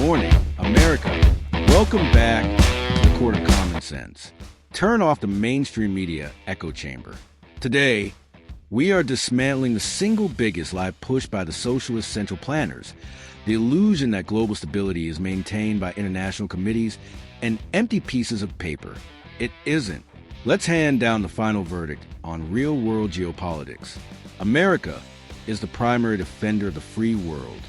morning, America. Welcome back to the Court of Common Sense. Turn off the mainstream media echo chamber. Today, we are dismantling the single biggest lie pushed by the socialist central planners, the illusion that global stability is maintained by international committees and empty pieces of paper. It isn't. Let's hand down the final verdict on real-world geopolitics. America is the primary defender of the free world.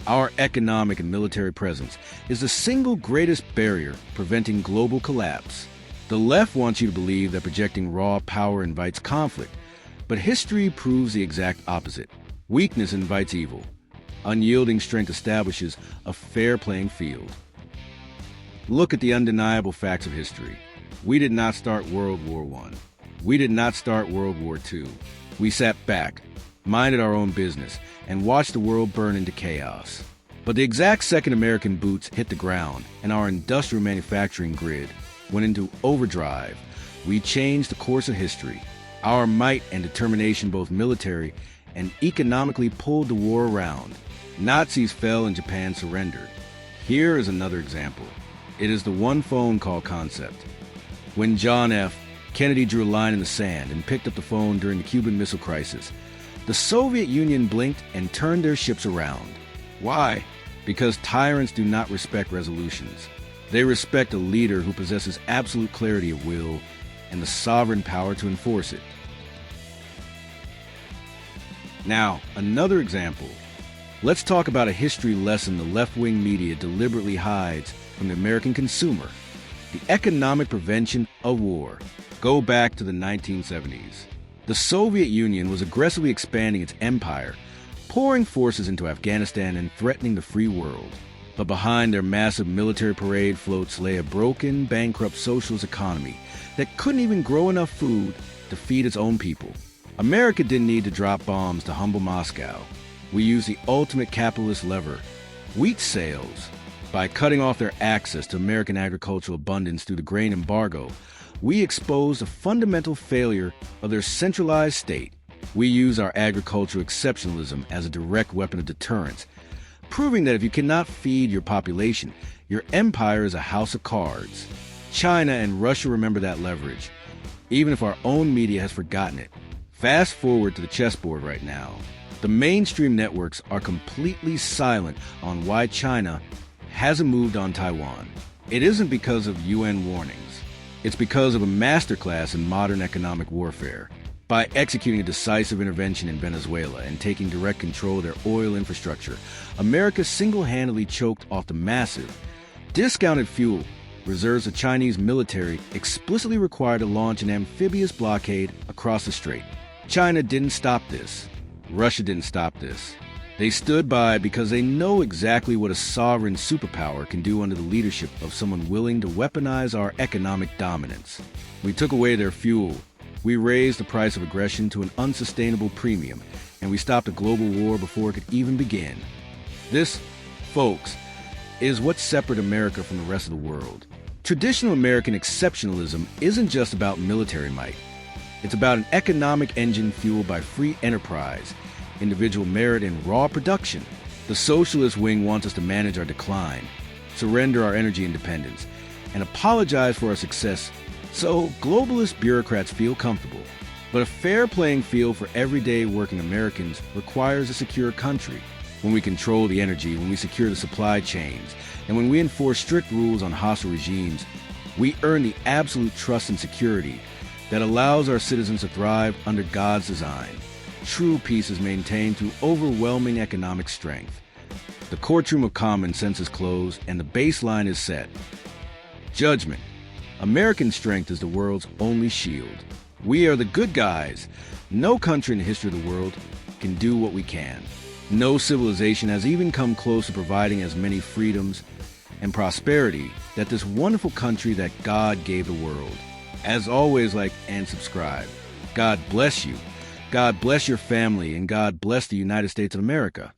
Our economic and military presence is the single greatest barrier preventing global collapse. The left wants you to believe that projecting raw power invites conflict, but history proves the exact opposite. Weakness invites evil. Unyielding strength establishes a fair playing field. Look at the undeniable facts of history. We did not start World War I. We did not start World War II. We sat back, minded our own business, and watched the world burn into chaos. But the exact second American boots hit the ground and our industrial manufacturing grid went into overdrive, we changed the course of history. Our might and determination, both military and economically, pulled the war around. Nazis fell and Japan surrendered. Here is another example. It is the one phone call concept. When John F. Kennedy drew a line in the sand and picked up the phone during the Cuban Missile Crisis, the Soviet Union blinked and turned their ships around. Why? Because tyrants do not respect resolutions. They respect a leader who possesses absolute clarity of will and the sovereign power to enforce it. Now, another example. Let's talk about a history lesson the left-wing media deliberately hides from the American consumer: the economic prevention of war. Go back to the 1970s. The Soviet Union was aggressively expanding its empire, pouring forces into Afghanistan and threatening the free world. But behind their massive military parade floats lay a broken, bankrupt socialist economy that couldn't even grow enough food to feed its own people. America didn't need to drop bombs to humble Moscow. We used the ultimate capitalist lever, wheat sales. By cutting off their access to American agricultural abundance through the grain embargo, we exposed a fundamental failure of their centralized state. We use our agricultural exceptionalism as a direct weapon of deterrence, proving that if you cannot feed your population, your empire is a house of cards. China and Russia remember that leverage, even if our own media has forgotten it. Fast forward to the chessboard right now. The mainstream networks are completely silent on why China hasn't moved on Taiwan. It isn't because of UN warnings. It's because of a masterclass in modern economic warfare. By executing a decisive intervention in Venezuela and taking direct control of their oil infrastructure, America single-handedly choked off the massive, discounted fuel reserves the Chinese military explicitly required to launch an amphibious blockade across the strait. China didn't stop this. Russia didn't stop this. They stood by because they know exactly what a sovereign superpower can do under the leadership of someone willing to weaponize our economic dominance. We took away their fuel. We raised the price of aggression to an unsustainable premium, and we stopped a global war before it could even begin. This, folks, is what separates America from the rest of the world. Traditional American exceptionalism isn't just about military might. It's about an economic engine fueled by free enterprise, individual merit, and raw production. The socialist wing wants us to manage our decline, surrender our energy independence, and apologize for our success so globalist bureaucrats feel comfortable. But a fair playing field for everyday working Americans requires a secure country. When we control the energy, when we secure the supply chains, and when we enforce strict rules on hostile regimes, we earn the absolute trust and security that allows our citizens to thrive under God's design. True peace is maintained through overwhelming economic strength. The courtroom of common sense is closed and the baseline is set. Judgment. American strength is the world's only shield. We are the good guys. No country in the history of the world can do what we can. No civilization has even come close to providing as many freedoms and prosperity that this wonderful country that God gave the world. As always, like and subscribe. God bless you. God bless your family, and God bless the United States of America.